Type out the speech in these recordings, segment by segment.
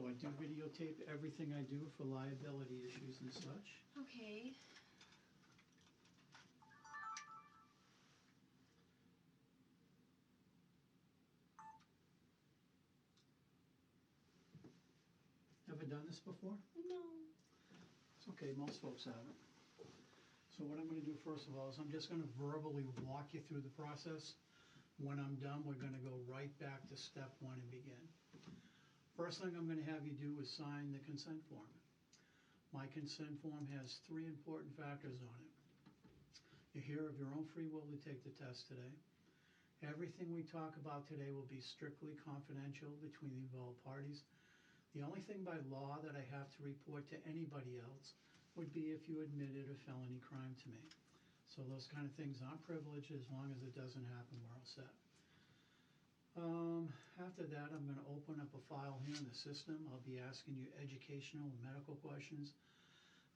So I do videotape everything I do for liability issues and such. Okay. Ever done this before? No. It's okay, most folks haven't. So what I'm going to do first of all is I'm just going to verbally walk you through the process. When I'm done, we're going to go right back to step one and begin. First thing I'm going to have you do is sign the consent form. My consent form has 3 important factors on it. You're here of your own free will to take the test today. Everything we talk about today will be strictly confidential between the involved parties. The only thing by law that I have to report to anybody else would be if you admitted a felony crime to me. So those kind of things aren't privileged. As long as it doesn't happen, we're all set. After that, I'm going to open up a file here in the system. I'll be asking you educational and medical questions.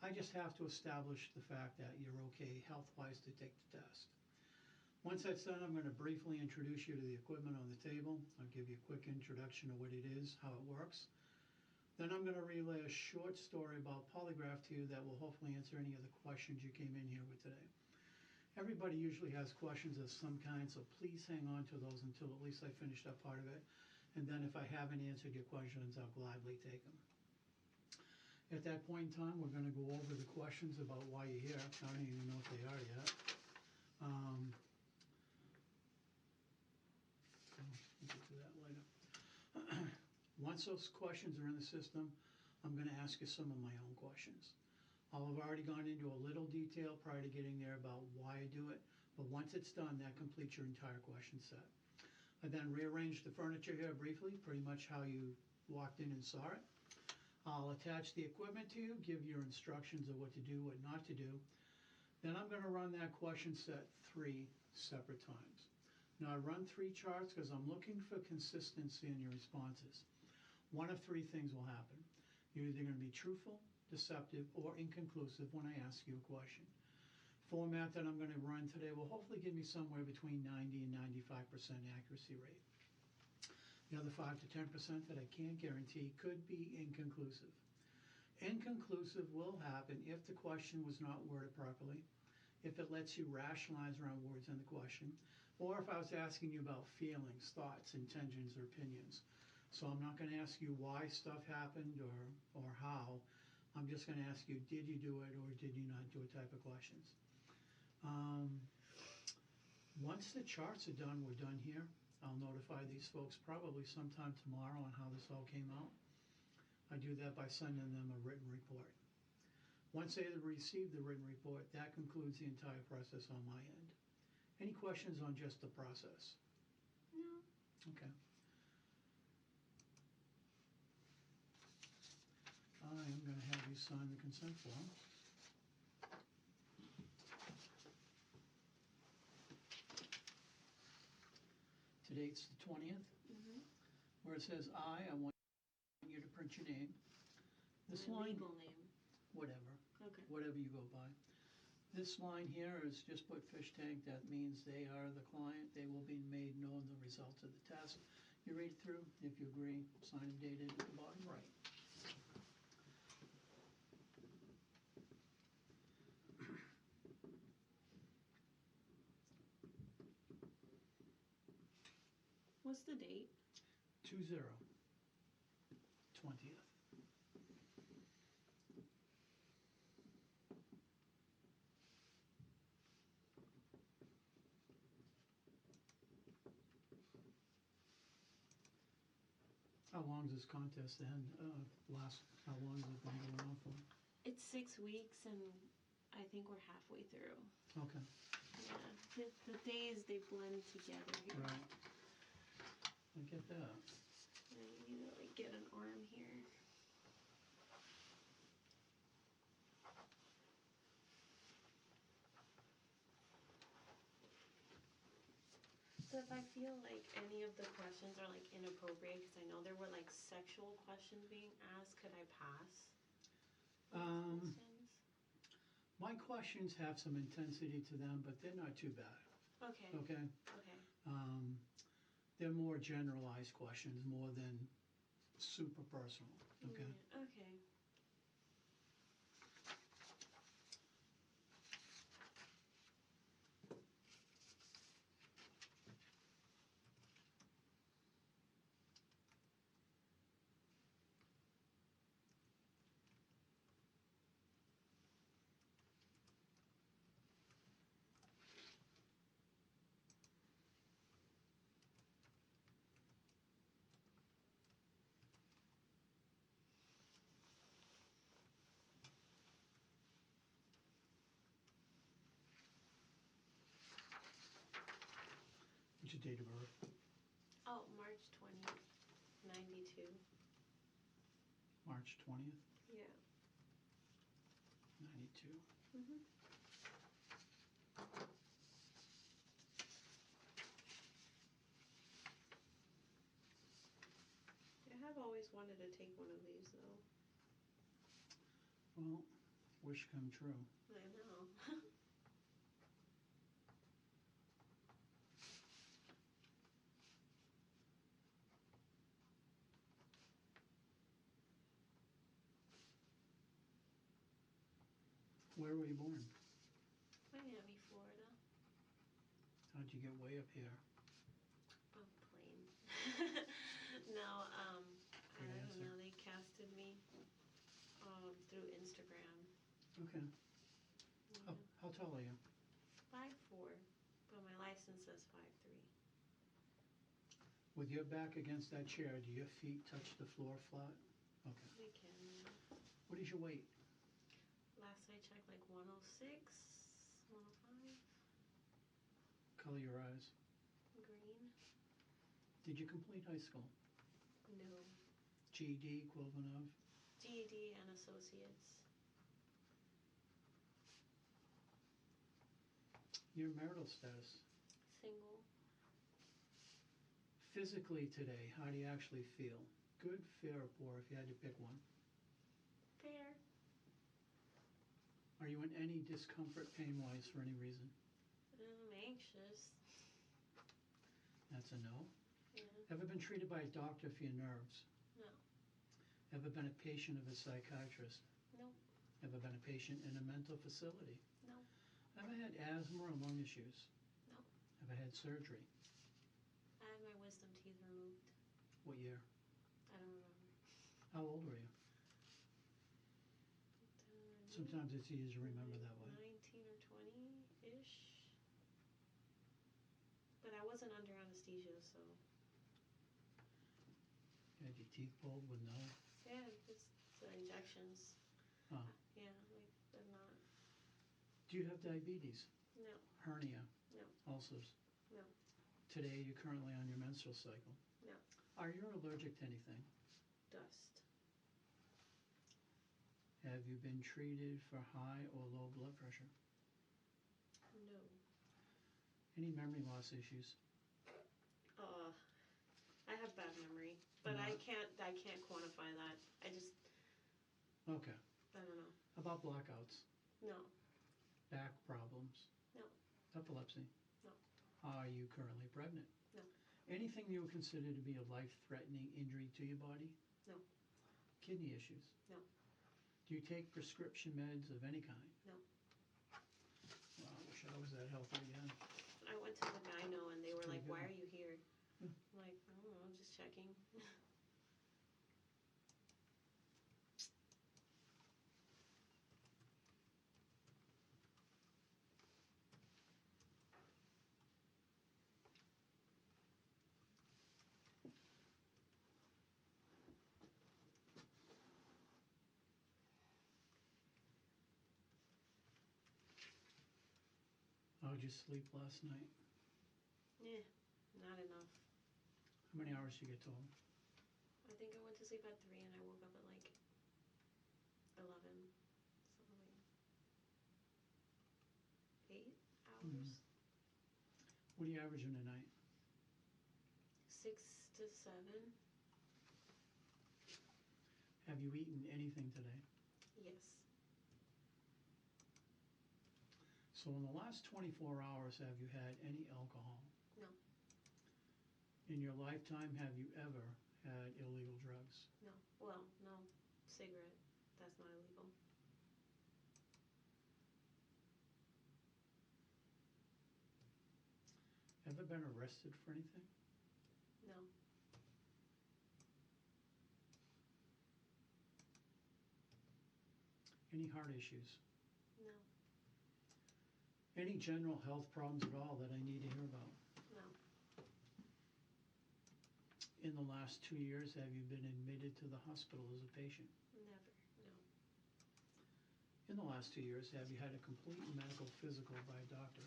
I just have to establish the fact that you're okay health-wise to take the test. Once that's done, I'm going to briefly introduce you to the equipment on the table. I'll give you a quick introduction of what it is, how it works. Then I'm going to relay a short story about Polygraph to you that will hopefully answer any of the questions you came in here with today. Everybody usually has questions of some kind, so please hang on to those until at least I finish that part of it. And then if I haven't answered your questions, I'll gladly take them. At that point in time, we're going to go over the questions about why you're here. I don't even know what they are yet. We'll get to that later. Once those questions are in the system, I'm going to ask you some of my own questions. I'll have already gone into a little detail prior to getting there about why I do it, but once it's done, that completes your entire question set. I then rearranged the furniture here briefly, pretty much how you walked in and saw it. I'll attach the equipment to you, give your instructions of what to do, what not to do. Then I'm going to run that question set 3 separate times. Now I run 3 charts because I'm looking for consistency in your responses. One of 3 things will happen. You're either going to be truthful, deceptive, or inconclusive when I ask you a question. Format that I'm going to run today will hopefully give me somewhere between 90 and 95% accuracy rate. The other 5 to 10% that I can't guarantee could be inconclusive. Inconclusive will happen if the question was not worded properly, if it lets you rationalize around words in the question, or if I was asking you about feelings, thoughts, intentions, or opinions. So I'm not going to ask you why stuff happened or how. I'm just going to ask you, did you do it or did you not do it type of questions. Once the charts are done, we're done here. I'll notify these folks probably sometime tomorrow on how this all came out. I do that by sending them a written report. Once they receive the written report, that concludes the entire process on my end. Any questions on just the process? No. Okay. I am going to have you sign the consent form. Today's the 20th. Where it says I want you to print your name. This My line, legal name. whatever. Okay. Whatever you go by. This line here is just put Fish Tank. That means they are the client. They will be made known the results of the test. You read it through. If you agree, sign and date it at the bottom right. What's the date? 20/20th. How long does this contest last? How long has it been going on for? It's 6 weeks, and I think we're halfway through. Okay. Yeah, the days, they blend together here. Right. I get that. I need to like get an arm here. So if I feel like any of the questions are like inappropriate, because I know there were like sexual questions being asked, could I pass? My questions have some intensity to them, but they're not too bad. Okay. Okay? Okay. They're more generalized questions, more than super personal, okay? Yeah, okay. What's your date of birth? Oh, March 20th, 92. March 20th, Yeah. 92. Mhm. I have always wanted to take one of these though. Well, wish come true. I know. Where were you born? Miami, Florida. How'd you get way up here? Oh, plane. No, I Good don't answer. know. They casted me through Instagram. Okay. Yeah. How tall are you? 5'4", but my license says 5'3". With your back against that chair, do your feet touch the floor flat? Okay. They can. Yeah. What is your weight? Last I checked, like 106, 105. Color your eyes. Green. Did you complete high school? No. GED, equivalent of? GED and associates. Your marital status. Single. Physically today, how do you actually feel? Good, fair, or poor, if you had to pick one? Fair. Are you in any discomfort pain-wise for any reason? I'm anxious. That's a no. Yeah. Ever been treated by a doctor for your nerves? No. Ever been a patient of a psychiatrist? Nope. Ever been a patient in a mental facility? Nope. Ever had asthma or lung issues? Nope. Ever had surgery? I had my wisdom teeth removed. What year? I don't remember. How old were you? Sometimes it's easier to remember that way. 19 or 20-ish. But I wasn't under anesthesia, so. You had your teeth pulled with no? Yeah, just the injections. Oh. Yeah, like they're not. Do you have diabetes? No. Hernia? No. Ulcers? No. Today you're currently on your menstrual cycle? No. Are you allergic to anything? Dust. Have you been treated for high or low blood pressure? No. Any memory loss issues? I have bad memory, but No. I can't quantify that. I just, Okay. I don't know. How about blackouts? No. Back problems? No. Epilepsy? No. Are you currently pregnant? No. Anything you would consider to be a life-threatening injury to your body? No. Kidney issues? No. Do you take prescription meds of any kind? No. Well, I wish I was that healthy again. I went to the gyno and they were like, Pretty "Why good. are you here?" Hmm. I'm like, "I don't know, just checking." How'd you sleep last night? Yeah, not enough. How many hours did you get told? I think I went to sleep at 3 and I woke up at like 11. So like 8 hours. What do you average in a night? 6 to 7. Have you eaten anything today? Yes. So in the last 24 hours, have you had any alcohol? No. In your lifetime, have you ever had illegal drugs? No. Well, no. Cigarette. That's not illegal. Ever been arrested for anything? No. Any heart issues? No. Any general health problems at all that I need to hear about? No. In the last 2 years, have you been admitted to the hospital as a patient? Never. No. In the last 2 years, have you had a complete medical physical by a doctor?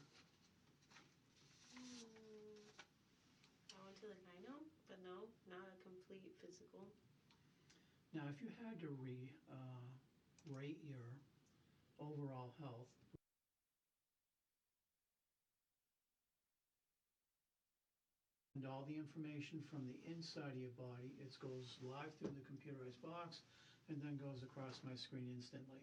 I went to the gyno, but no, not a complete physical. Now, if you had to rate your overall health, and all the information from the inside of your body, it goes live through the computerized box and then goes across my screen instantly.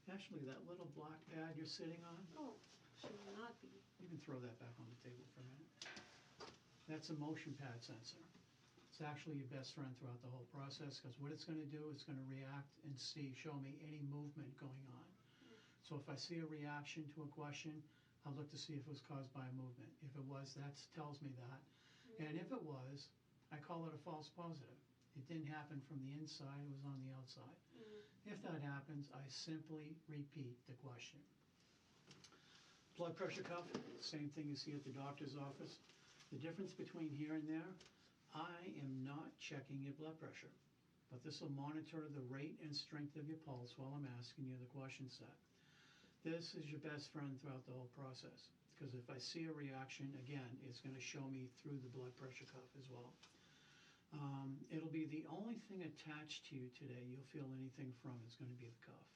Actually, that little black pad you're sitting on, Oh, should not be. you can throw that back on the table for a minute. That's a motion pad sensor. It's actually your best friend throughout the whole process, because what it's going to do, it's going to react and show me any movement going on. So if I see a reaction to a question, I'll look to see if it was caused by a movement. If it was, that tells me that. And if it was, I call it a false positive. It didn't happen from the inside, it was on the outside. If that happens, I simply repeat the question. Blood pressure cuff, same thing you see at the doctor's office. The difference between here and there, I am not checking your blood pressure, but this will monitor the rate and strength of your pulse while I'm asking you the question set. This is your best friend throughout the whole process, because if I see a reaction, again, it's going to show me through the blood pressure cuff as well. It'll be the only thing attached to you today you'll feel anything from is going to be the cuff.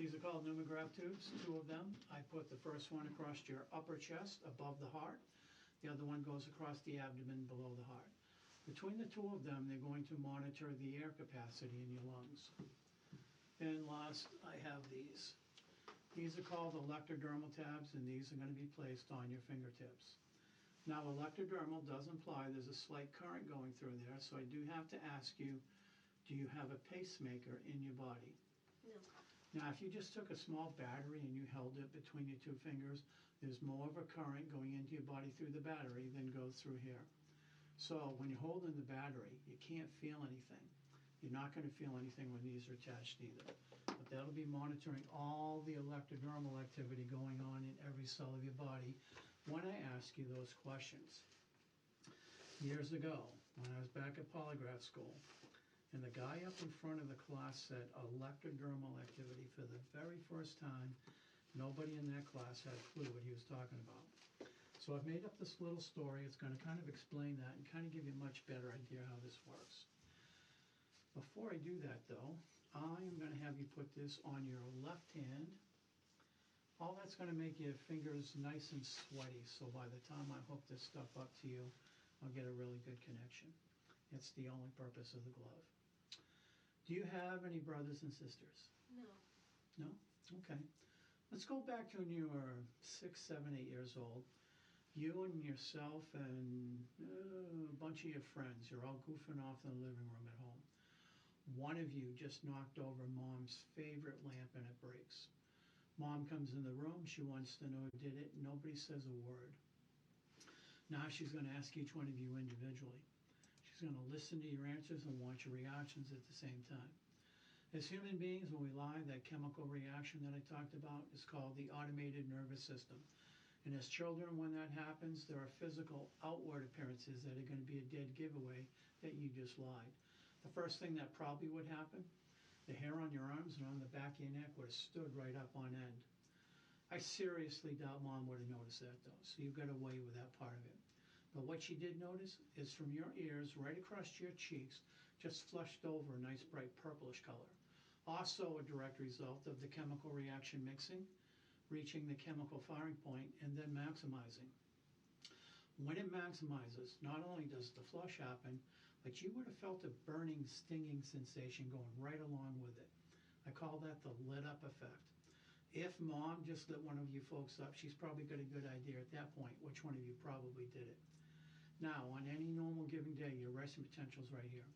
These are called pneumograph tubes, 2 of them. I put the first one across your upper chest above the heart. The other one goes across the abdomen below the heart. Between the 2 of them, they're going to monitor the air capacity in your lungs. And last, I have these. These are called electrodermal tabs, and these are going to be placed on your fingertips. Now, electrodermal does imply there's a slight current going through there, so I do have to ask you, do you have a pacemaker in your body? No. Now, if you just took a small battery and you held it between your 2 fingers, there's more of a current going into your body through the battery than goes through here. So when you're holding the battery, you can't feel anything. You're not going to feel anything when these are attached either. But that'll be monitoring all the electrodermal activity going on in every cell of your body when I ask you those questions. Years ago, when I was back at Polygraph school, and the guy up in front of the class said electrodermal activity for the very first time, nobody in that class had a clue what he was talking about. So I've made up this little story. It's going to kind of explain that and kind of give you a much better idea how this works. Before I do that, though, I am going to have you put this on your left hand. All that's going to make your fingers nice and sweaty, so by the time I hook this stuff up to you, I'll get a really good connection. It's the only purpose of the glove. Do you have any brothers and sisters? No. No? Okay. Let's go back to when you were 6, 7, 8 years old. You and yourself and a bunch of your friends, you're all goofing off in the living room at home. One of you just knocked over Mom's favorite lamp and it breaks. Mom comes in the room, she wants to know who did it, nobody says a word. Now she's going to ask each one of you individually. She's going to listen to your answers and watch your reactions at the same time. As human beings, when we lie, that chemical reaction that I talked about is called the automated nervous system. And as children, when that happens, there are physical outward appearances that are going to be a dead giveaway that you just lied. The first thing that probably would happen, the hair on your arms and on the back of your neck would have stood right up on end. I seriously doubt Mom would have noticed that, though, so you got away with that part of it. But what she did notice is from your ears right across your cheeks, just flushed over a nice bright purplish color. Also a direct result of the chemical reaction mixing, reaching the chemical firing point, and then maximizing. When it maximizes, not only does the flush happen, but you would have felt a burning, stinging sensation going right along with it. I call that the lit up effect. If Mom just lit one of you folks up, she's probably got a good idea at that point which one of you probably did it. Now, on any normal given day, your resting potential's right here.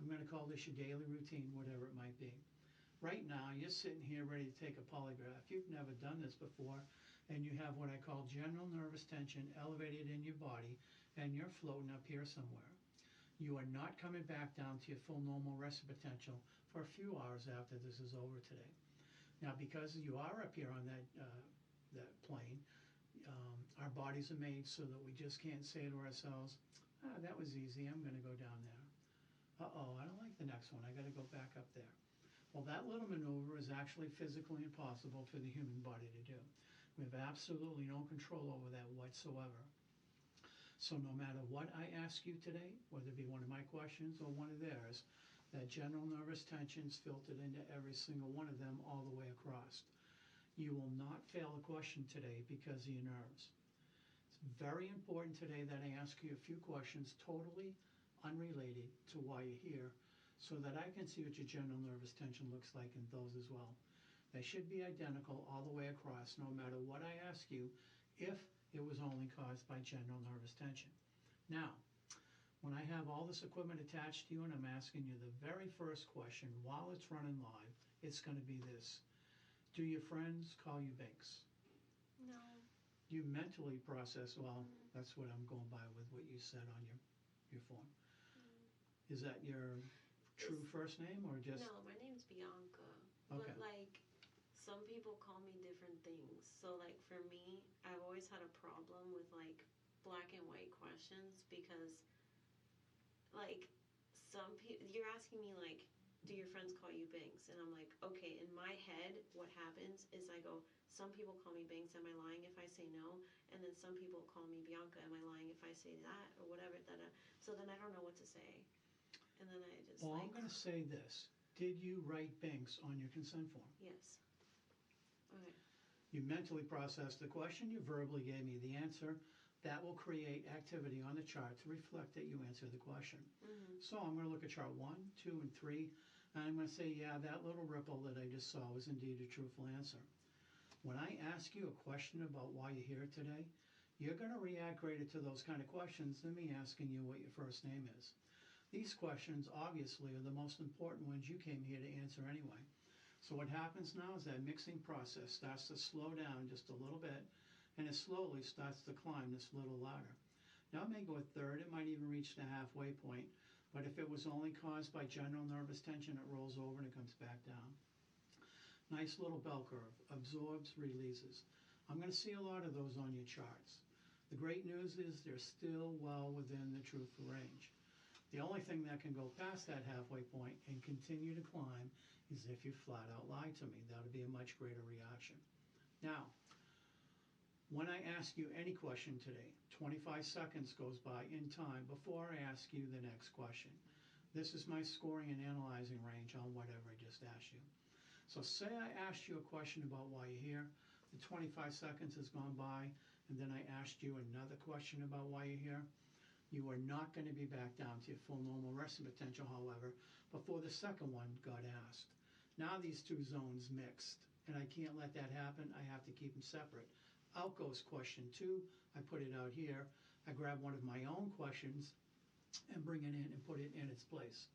I'm gonna call this your daily routine, whatever it might be. Right now, you're sitting here ready to take a polygraph. You've never done this before, and you have what I call general nervous tension elevated in your body, and you're floating up here somewhere. You are not coming back down to your full normal resting potential for a few hours after this is over today. Now, because you are up here on that plane, our bodies are made so that we just can't say to ourselves, that was easy, I'm gonna go down there. Uh-oh, I don't like the next one, I gotta go back up there. Well, that little maneuver is actually physically impossible for the human body to do. We have absolutely no control over that whatsoever. So no matter what I ask you today, whether it be one of my questions or one of theirs, that general nervous tension's filtered into every single one of them all the way across. You will not fail a question today because of your nerves. It's very important today that I ask you a few questions totally unrelated to why you're here, so that I can see what your general nervous tension looks like in those as well. They should be identical all the way across, no matter what I ask you, if it was only caused by general nervous tension. Now, when I have all this equipment attached to you and I'm asking you the very first question while it's running live, it's going to be this. Do your friends call you Binx? No. You mentally process, well, that's what I'm going by with what you said on your form. Is that your true first name or just? No, my name's Bianca. Okay. But like, some people call me different things. So like for me, I've always had a problem with like black and white questions because like some people, you're asking me like, do your friends call you Binx? And I'm like, okay, in my head, what happens is I go, some people call me Binx, am I lying if I say no? And then some people call me Bianca, am I lying if I say that? Or whatever, so then I don't know what to say. And then I just Well, I'm going to say this. Did you write Binx on your consent form? Yes. Okay. You mentally processed the question, you verbally gave me the answer. That will create activity on the chart to reflect that you answered the question. Mm-hmm. So I'm going to look at chart 1, 2, and 3, and I'm going to say, yeah, that little ripple that I just saw was indeed a truthful answer. When I ask you a question about why you're here today, you're going to react greater to those kind of questions than me asking you what your first name is. These questions, obviously, are the most important ones you came here to answer anyway. So what happens now is that mixing process starts to slow down just a little bit, and it slowly starts to climb this little ladder. Now it may go a third, it might even reach the halfway point, but if it was only caused by general nervous tension, it rolls over and it comes back down. Nice little bell curve, absorbs, releases. I'm going to see a lot of those on your charts. The great news is they're still well within the truthful range. The only thing that can go past that halfway point and continue to climb is if you flat out lie to me. That would be a much greater reaction. Now, when I ask you any question today, 25 seconds goes by in time before I ask you the next question. This is my scoring and analyzing range on whatever I just asked you. So say I asked you a question about why you're here, the 25 seconds has gone by, and then I asked you another question about why you're here. You are not going to be back down to your full normal resting potential, however, before the second one got asked. Now these two zones mixed, and I can't let that happen. I have to keep them separate. Out goes question 2. I put it out here. I grab one of my own questions and bring it in and put it in its place.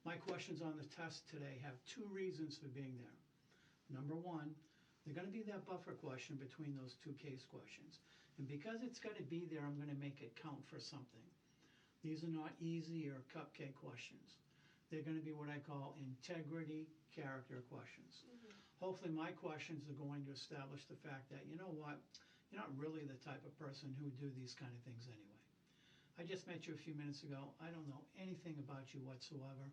My questions on the test today have 2 reasons for being there. Number 1, they're going to be that buffer question between those 2 case questions. And because it's going to be there, I'm going to make it count for something. These are not easy or cupcake questions. They're going to be what I call integrity character questions. Mm-hmm. Hopefully my questions are going to establish the fact that, you know what, you're not really the type of person who would do these kind of things anyway. I just met you a few minutes ago. I don't know anything about you whatsoever.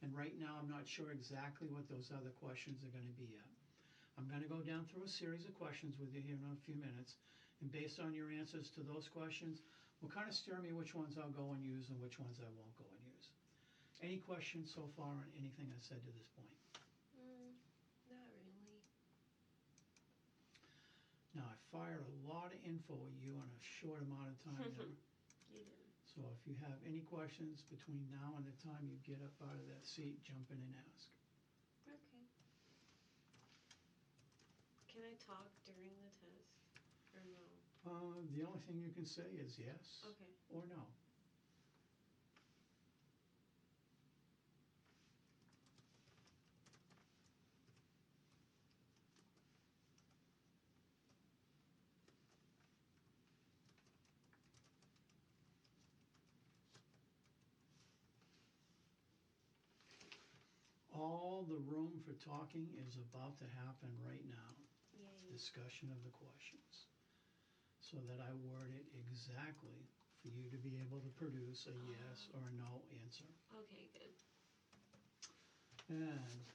And right now I'm not sure exactly what those other questions are going to be yet. I'm going to go down through a series of questions with you here in a few minutes. And based on your answers to those questions, will kind of steer me which ones I'll go and use and which ones I won't go and use. Any questions so far on anything I said to this point? Not really. Now, I fired a lot of info at you in a short amount of time there. You did. So if you have any questions between now and the time you get up out of that seat, jump in and ask. Okay. Can I talk during the test or no? The only thing you can say is yes Okay. or no. Now the room for talking is about to happen right now. Yay. Discussion of the questions. So that I word it exactly for you to be able to produce a yes or a no answer. Okay, good. And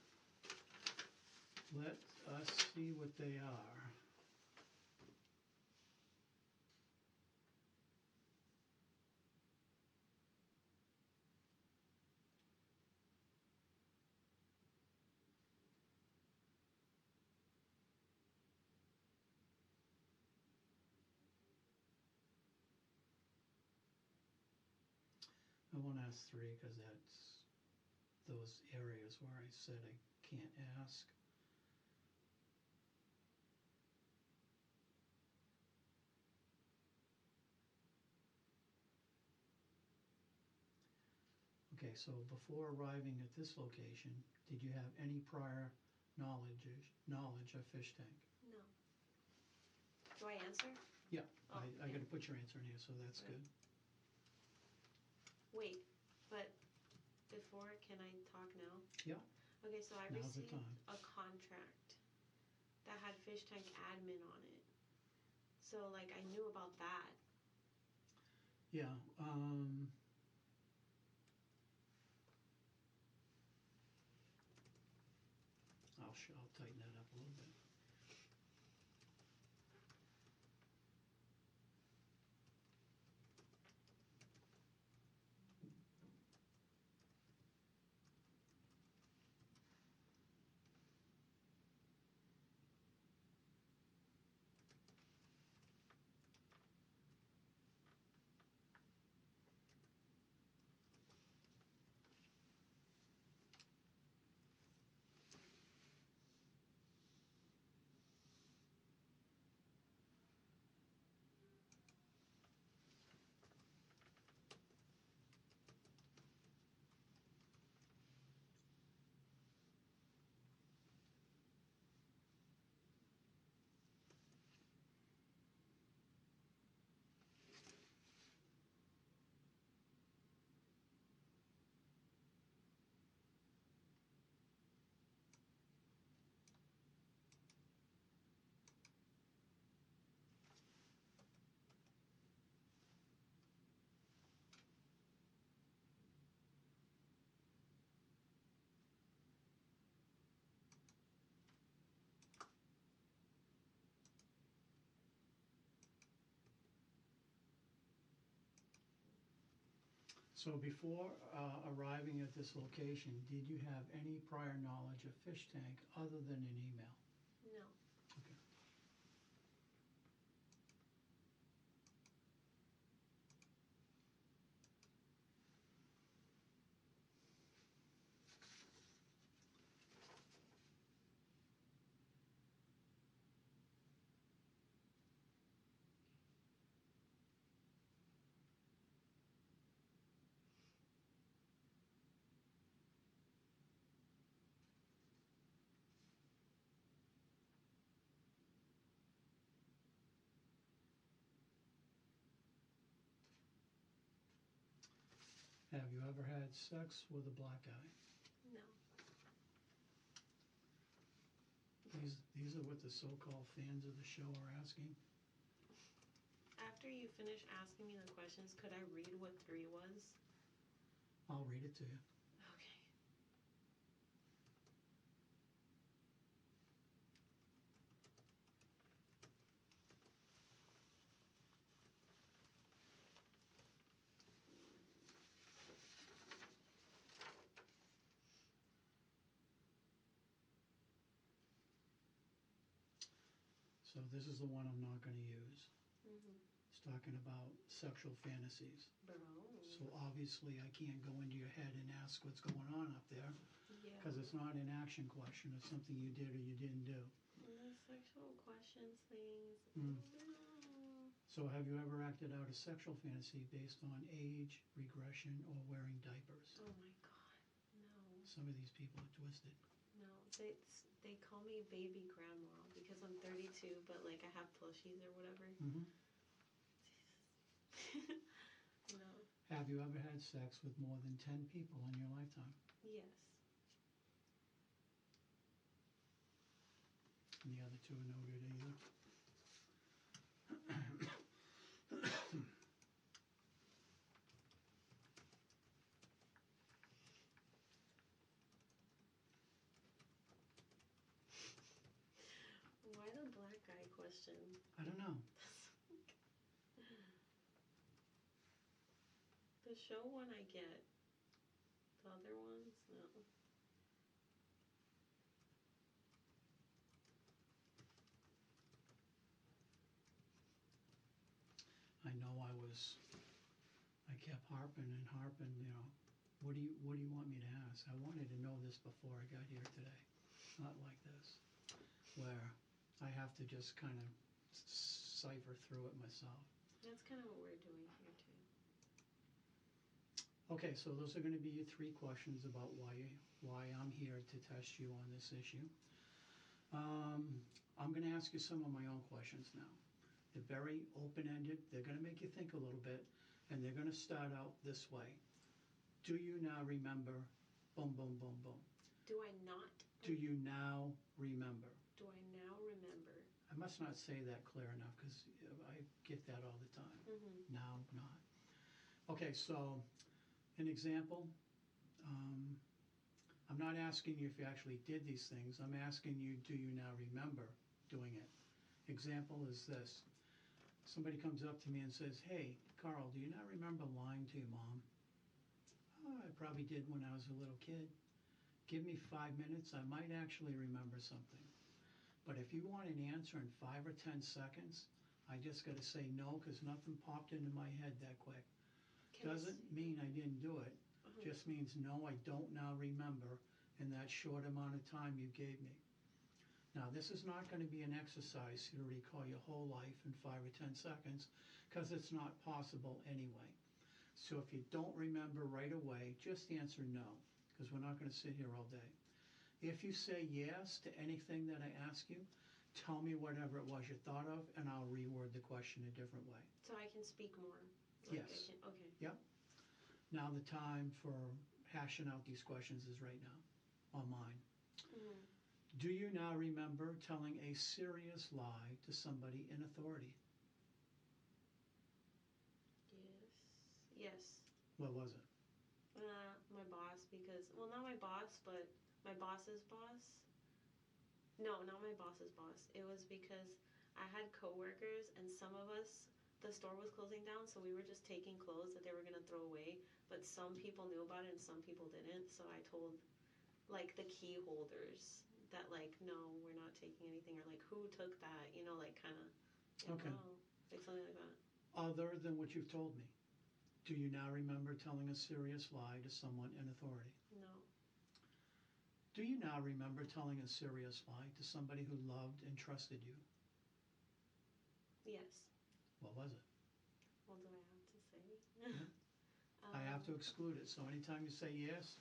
let us see what they are. I won't ask 3 because that's those areas where I said I can't ask. Okay, so before arriving at this location, did you have any prior knowledge of Fishtank? No. Do I answer? Yeah, Oh, I got to put your answer in here, so that's Right. good. Wait, but before, can I talk now? Yeah. Okay, so I Now's the received time. a contract that had Fishtank admin on it. So, like, I knew about that. Yeah. I'll tighten that up a little bit. So before arriving at this location, did you have any prior knowledge of Fishtank other than an email? No. Okay. Have you ever had sex with a black guy? No. These are what the so-called fans of the show are asking. After you finish asking me the questions, could I read what 3 was? I'll read it to you. Okay. So this is the one I'm not going to use. Mm-hmm. It's talking about sexual fantasies. Bro. So obviously I can't go into your head and ask what's going on up there Yeah. because it's not an action question. It's something you did or you didn't do. The sexual questions things. Mm. No. So have you ever acted out a sexual fantasy based on age, regression, or wearing diapers? Oh my god. No. Some of these people are twisted. No. They call me baby grandma because I'm 32, but like I have plushies or whatever. Mm-hmm. No. Have you ever had sex with more than 10 people in your lifetime? Yes. and the other two are no good either. Why the black guy question? I don't know. The show one I get. The other ones, no. I know I kept harping and harping, what do you want me to ask? I wanted to know this before I got here today. Not like this, where I have to just kind of cipher through it myself. That's kind of what we're doing here too. Okay, so those are going to be your 3 questions about why I'm here to test you on this issue. I'm going to ask you some of my own questions now. They're very open-ended. They're going to make you think a little bit, and they're going to start out this way. Do you now remember? Boom, boom, boom, boom. Do I not? Do you now remember? Do I now remember? I must not say that clear enough because I get that all the time. Mm-hmm. Now, not. Okay, so an example. I'm not asking you if you actually did these things. I'm asking you, do you now remember doing it? Example is this. Somebody comes up to me and says, hey, Carl, do you not remember lying to your mom? Oh, I probably did when I was a little kid. Give me 5 minutes, I might actually remember something. But if you want an answer in 5 or 10 seconds, I just got to say no because nothing popped into my head that quick. Doesn't mean I didn't do it. Just means no, I don't now remember in that short amount of time you gave me. Now, this is not going to be an exercise to recall your whole life in 5 or 10 seconds because it's not possible anyway. So if you don't remember right away, just answer no because we're not going to sit here all day. If you say yes to anything that I ask you, tell me whatever it was you thought of and I'll reword the question a different way. So I can speak more? Like Yes. Okay. Yep. Now the time for hashing out these questions is right now, on mine. Mm-hmm. Do you now remember telling a serious lie to somebody in authority? Yes. What was it? My boss, because, well, not my boss, but my boss's boss. No, not my boss's boss. It was because I had coworkers and some of us, the store was closing down, so we were just taking clothes that they were going to throw away, but some people knew about it and some people didn't, so I told, like, the key holders that, like, no, we're not taking anything, or, like, who took that, like, kind of, Okay. like something like that. Other than what you've told me, do you now remember telling a serious lie to someone in authority? No. Do you now remember telling a serious lie to somebody who loved and trusted you? Yes. What was it? What do I have to say? I have to exclude it. So anytime you say yes,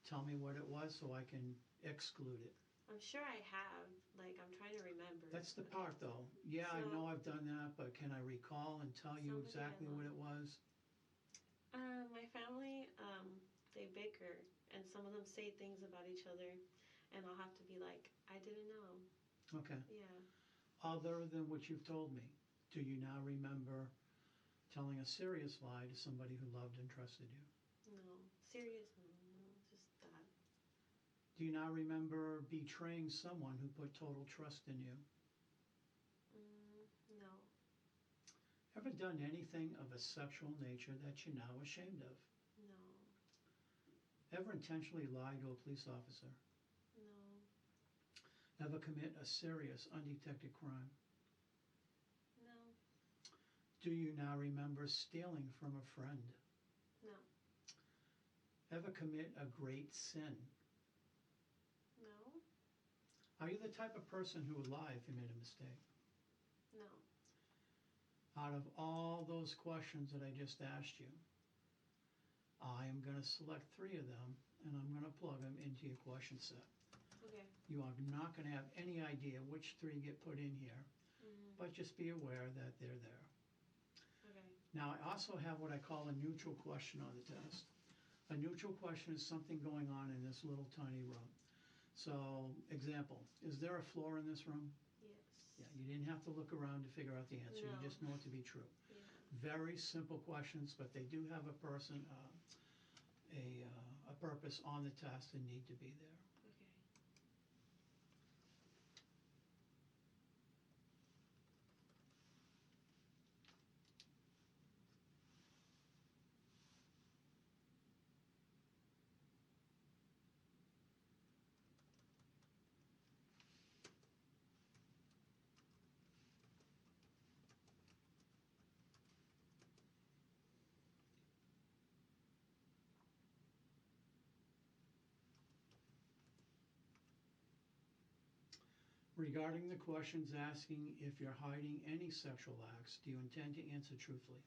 tell me what it was so I can exclude it. I'm sure I have. Like, I'm trying to remember. That's the part, though. Yeah, I know I've done that, but can I recall and tell you exactly what it was? My family, they bicker, and some of them say things about each other, and I'll have to be like, I didn't know. Okay. Yeah. Other than what you've told me, do you now remember telling a serious lie to somebody who loved and trusted you? No. Serious? No, just that. Do you now remember betraying someone who put total trust in you? No. Ever done anything of a sexual nature that you're now ashamed of? No. Ever intentionally lied to a police officer? No. Ever commit a serious undetected crime? No. Do you now remember stealing from a friend? No. Ever commit a great sin? No. Are you the type of person who would lie if you made a mistake? No. Out of all those questions that I just asked you, I am going to select 3 of them and I'm going to plug them into your question set. Okay. You are not going to have any idea which 3 get put in here, but just be aware that they're there. Okay. Now, I also have what I call a neutral question on the test. A neutral question is something going on in this little tiny room. So, example, is there a floor in this room? Yeah, you didn't have to look around to figure out the answer, you No. just know it to be true. Yeah. Very simple questions, but they do have a purpose on the test and need to be there. Okay. Regarding the questions asking if you're hiding any sexual acts, do you intend to answer truthfully?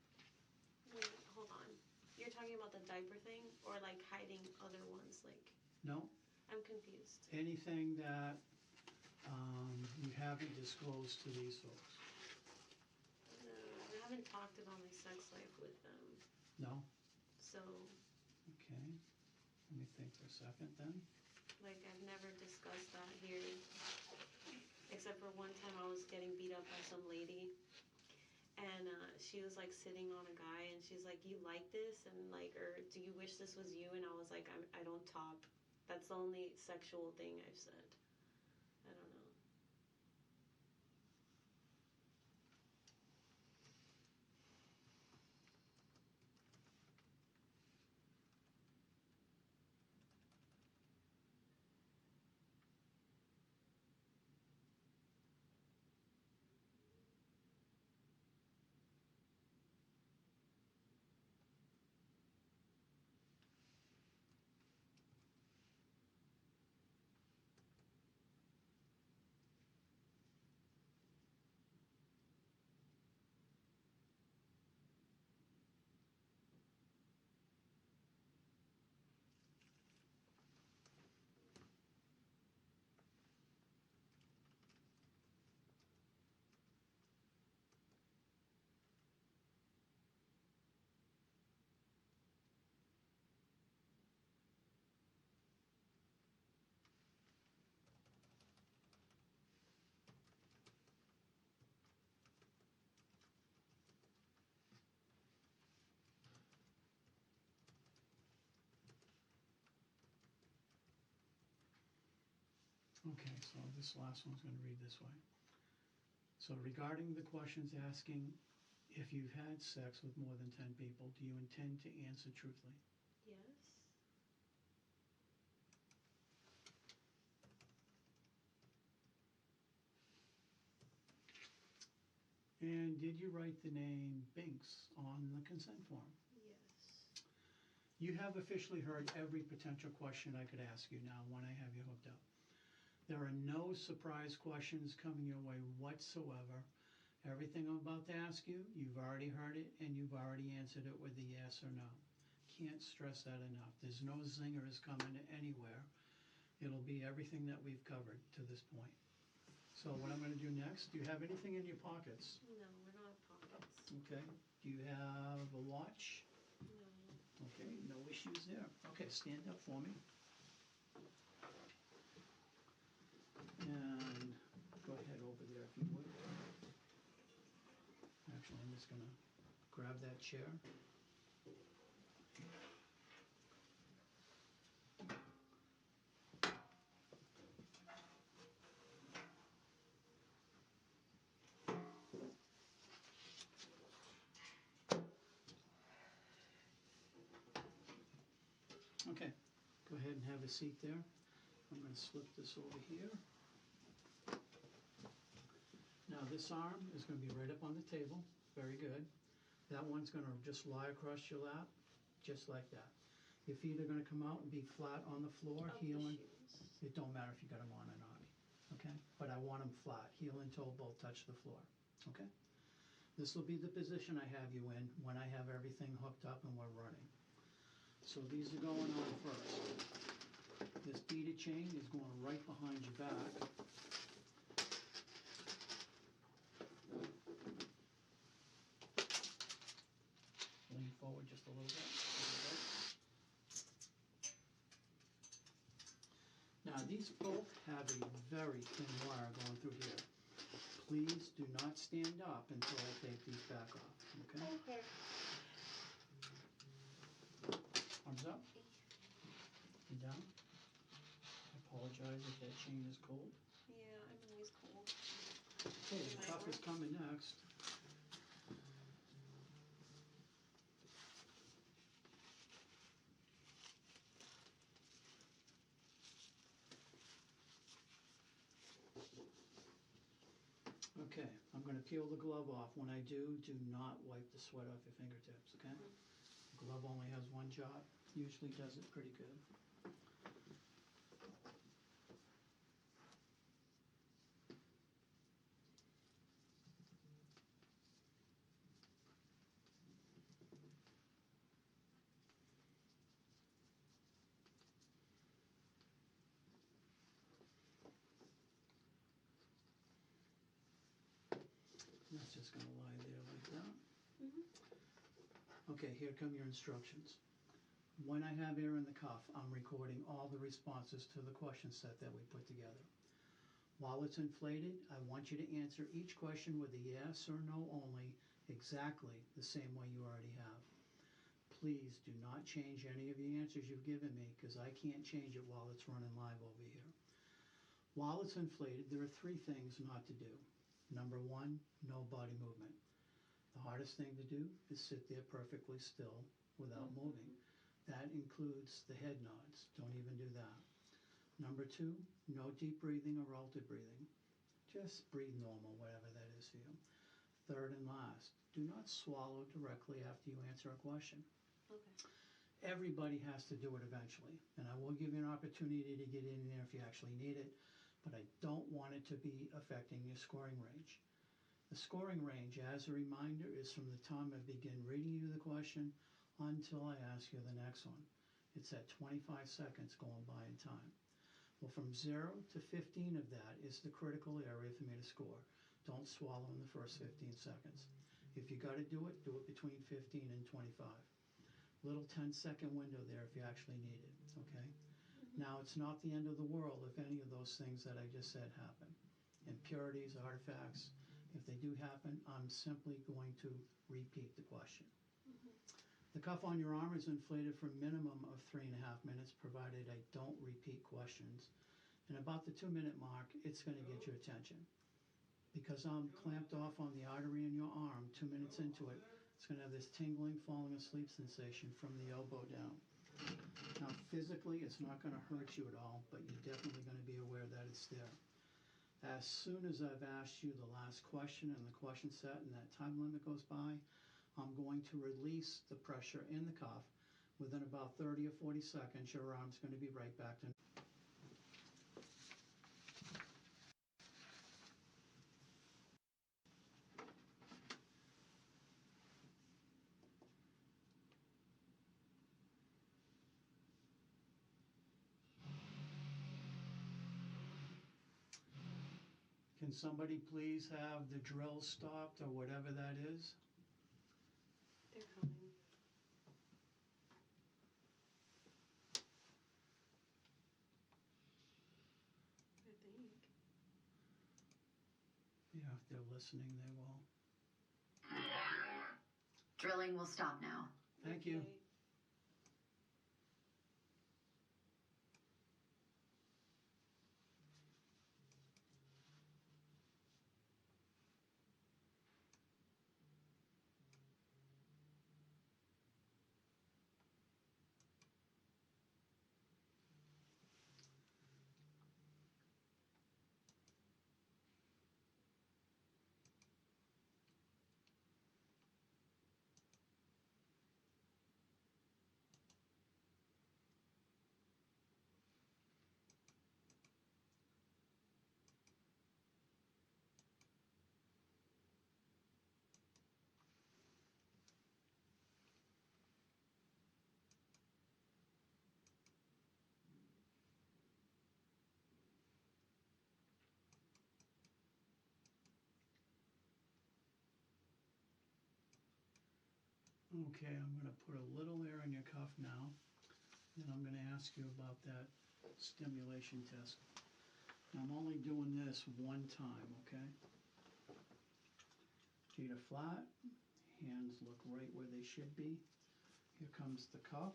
Wait, hold on. You're talking about the diaper thing, or like hiding other ones? Like, No? I'm confused. Anything that you haven't disclosed to these folks? No, I haven't talked about my sex life with them. No? So, Okay. Let me think for a second then. like, I've never discussed that here. Except for one time I was getting beat up by some lady. And she was like sitting on a guy and she's like, you like this? And like, or do you wish this was you? And I was like, I don't top. That's the only sexual thing I've said. I don't know. Okay, so this last one's going to read this way. So regarding the questions asking if you've had sex with more than 10 people, do you intend to answer truthfully? Yes. And did you write the name Binx on the consent form? Yes. You have officially heard every potential question I could ask you now when I have you hooked up. There are no surprise questions coming your way whatsoever. Everything I'm about to ask you, you've already heard it and you've already answered it with a yes or no. Can't stress that enough. There's no zingers coming anywhere. It'll be everything that we've covered to this point. So what I'm going to do next, do you have anything in your pockets? No, we're not pockets. Okay. Do you have a watch? No. Okay, no issues there. Okay, stand up for me. And go ahead over there if you would. Actually, I'm just going to grab that chair. Okay, go ahead and have a seat there. I'm going to slip this over here. Now this arm is going to be right up on the table. Very good. That one's going to just lie across your lap, just like that. Your feet are going to come out and be flat on the floor, Up heel the and... shoes. It don't matter if you got them on or not, okay? But I want them flat, heel and toe both touch the floor, okay? This will be the position I have you in when I have everything hooked up and we're running. So these are going on first. This beaded chain is going right behind your back. Lean forward just a little bit. Now these both have a very thin wire going through here. Please do not stand up until I take these back off, okay? Okay. Arms up and down. I apologize if that chain is cold. Yeah, I'm always cold. Okay, the cuff is coming next. Okay, I'm going to peel the glove off. When I do not wipe the sweat off your fingertips, okay? The glove only has one job. Usually does it pretty good. That's just going to lie there like that. Okay, here come your instructions. When I have air in the cuff, I'm recording all the responses to the question set that we put together. While it's inflated, I want you to answer each question with a yes or no only, exactly the same way you already have. Please do not change any of the answers you've given me, because I can't change it while it's running live over here. While it's inflated, there are 3 things not to do. Number 1, no body movement. The hardest thing to do is sit there perfectly still without moving. That includes the head nods. Don't even do that. Number 2, no deep breathing or altered breathing. Just breathe normal, whatever that is for you. Third and last, do not swallow directly after you answer a question. Okay. Everybody has to do it eventually, and I will give you an opportunity to get in there if you actually need it, but I don't want it to be affecting your scoring range. The scoring range, as a reminder, is from the time I begin reading you the question until I ask you the next one. It's at 25 seconds going by in time. Well, from 0 to 15 of that is the critical area for me to score. Don't swallow in the first 15 seconds. If you got to do it between 15 and 25. Little 10-second window there if you actually need it, okay? Now, it's not the end of the world if any of those things that I just said happen. Impurities, artifacts, if they do happen, I'm simply going to repeat the question. The cuff on your arm is inflated for a minimum of 3.5 minutes, provided I don't repeat questions. And about the 2-minute mark, it's going to get your attention. Because I'm clamped off on the artery in your arm, 2 minutes into it, it's going to have this tingling, falling asleep sensation from the elbow down. Now, physically, it's not going to hurt you at all, but you're definitely going to be aware that it's there. As soon as I've asked you the last question and the question set and that time limit goes by, I'm going to release the pressure in the cuff. Within about 30 or 40 seconds, your arm's going to be right back to. Can somebody please have the drill stopped or whatever that is? They're coming. I think. Yeah, if they're listening, they will. Drilling will stop now. Thank you. Okay. Okay, I'm going to put a little air in your cuff now. Then I'm going to ask you about that stimulation test. Now, I'm only doing this one time, okay? Feet are flat, hands look right where they should be. Here comes the cuff.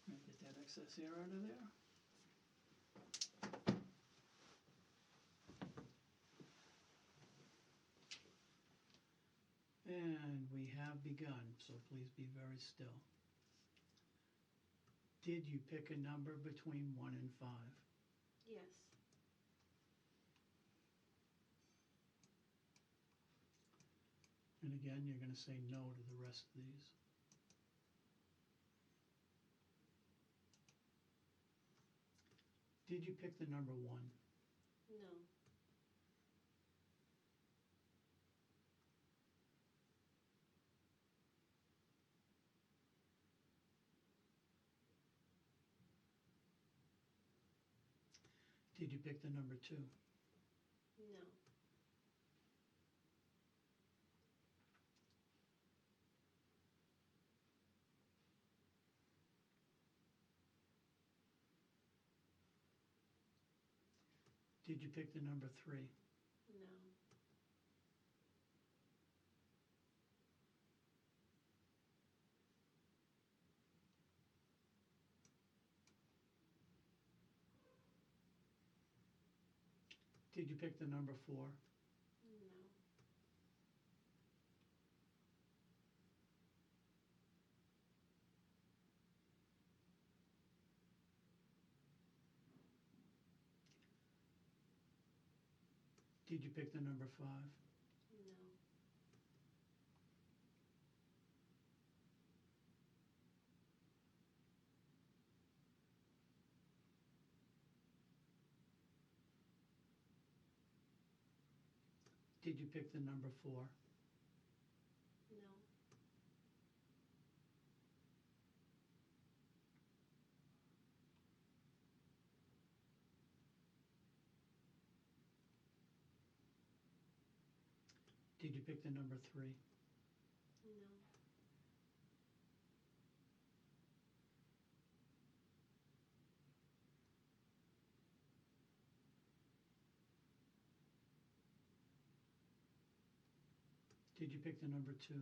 And get that excess air out of there. And we have begun, so please be very still. Did you pick a number between 1 and 5? Yes. And again, you're going to say no to the rest of these. Did you pick the number 1? No. Did you pick the number 2? No. Did you pick the number 3? No. Did you pick the number 4? No. Did you pick the number 5? No. Did you pick the number 4? No. Did you pick the number 3? No. Did you pick the number 2? No.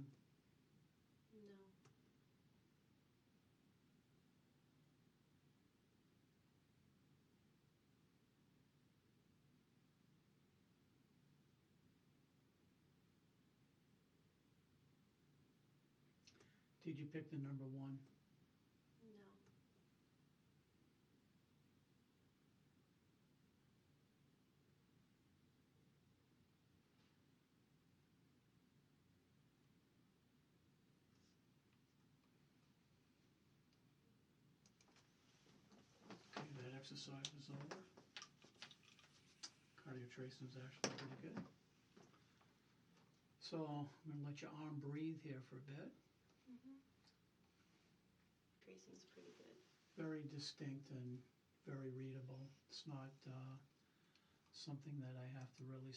Did you pick the number 1? No. Okay, that exercise is over. Cardio tracing is actually pretty good. So I'm going to let your arm breathe here for a bit. Tracing's pretty good. Very distinct and very readable. It's not something that I have to really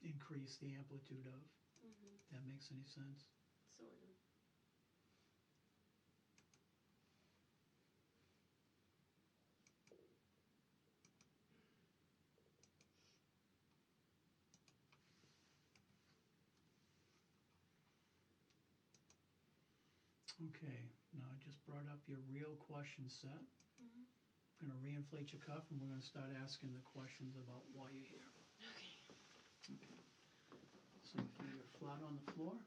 increase the amplitude of. If that makes any sense. Sort of. Okay, now I just brought up your real question set. Mhm. I'm going to reinflate your cuff and we're going to start asking the questions about why you're here. Okay. Okay. So your feet are flat on the floor.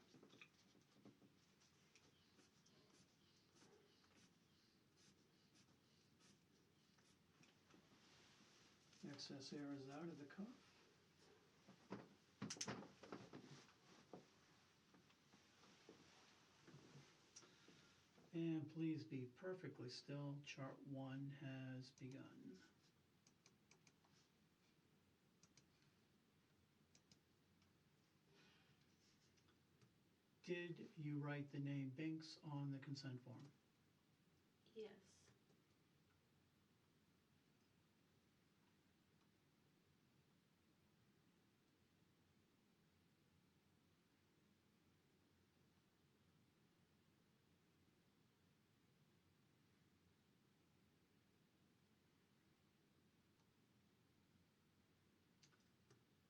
Excess air is out of the cuff. And please be perfectly still. Chart 1 has begun. Did you write the name Binx on the consent form? Yes.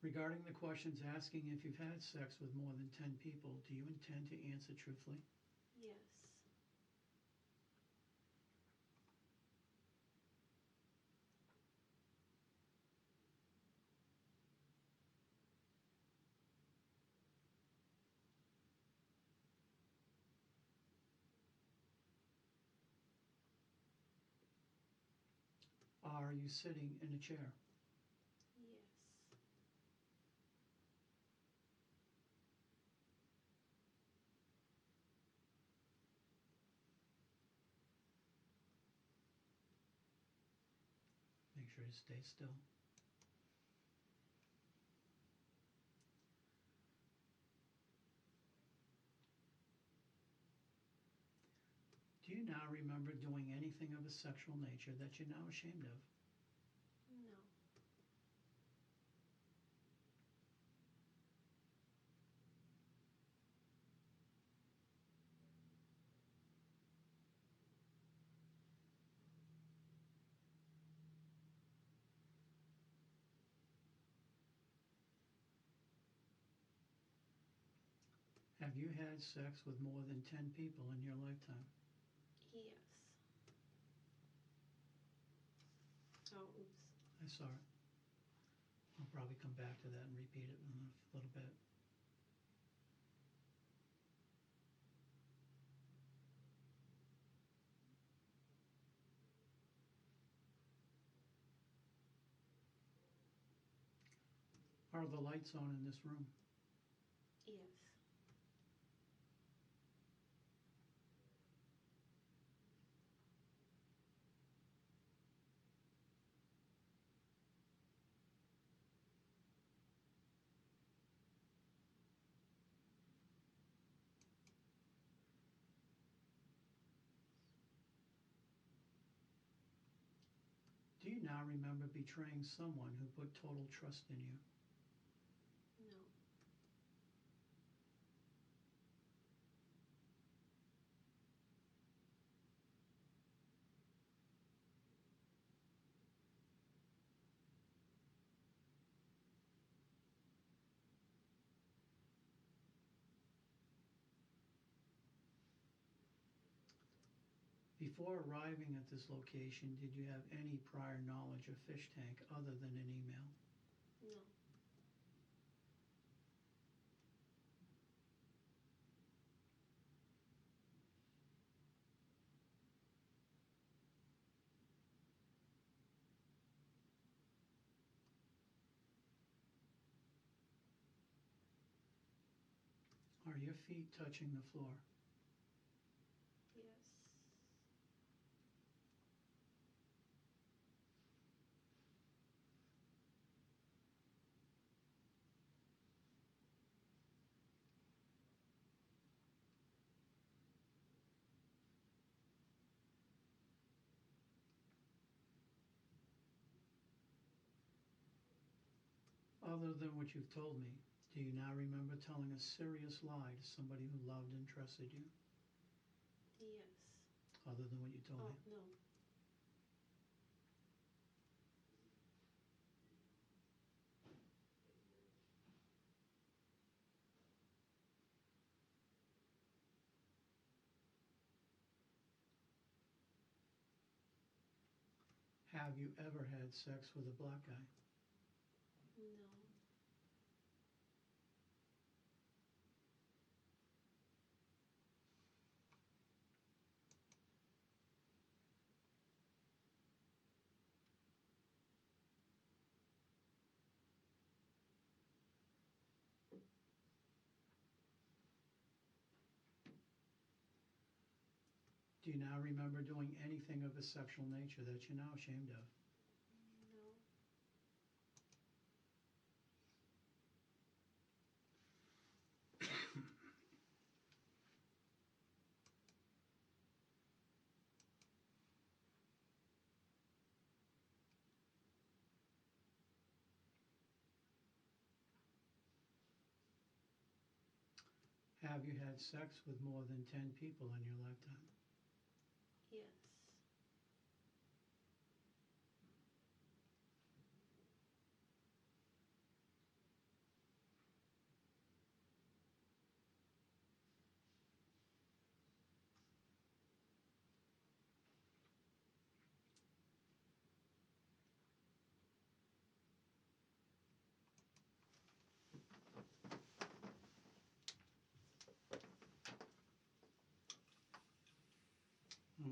Regarding the questions asking if you've had sex with more than 10 people, do you intend to answer truthfully? Yes. Are you sitting in a chair? Yes. Make sure to stay still. Do you now remember doing anything of a sexual nature that you're now ashamed of? No. Have you had sex with more than 10 people in your lifetime? Yes. Oh, oops. I saw it. I'll probably come back to that and repeat it in a little bit. Are the lights on in this room? Yes. Do you now remember betraying someone who put total trust in you? No. Before arriving at this location, did you have any prior knowledge of Fishtank other than an email? No. Are your feet touching the floor? Yes. Other than what you've told me, do you now remember telling a serious lie to somebody who loved and trusted you? Yes. Other than what you told Oh, me? no. Have you ever had sex with a black guy? No. Do you now remember doing anything of a sexual nature that you're now ashamed of? No. Have you had sex with more than 10 people in your lifetime? Yes.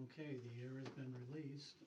Okay, the air has been released.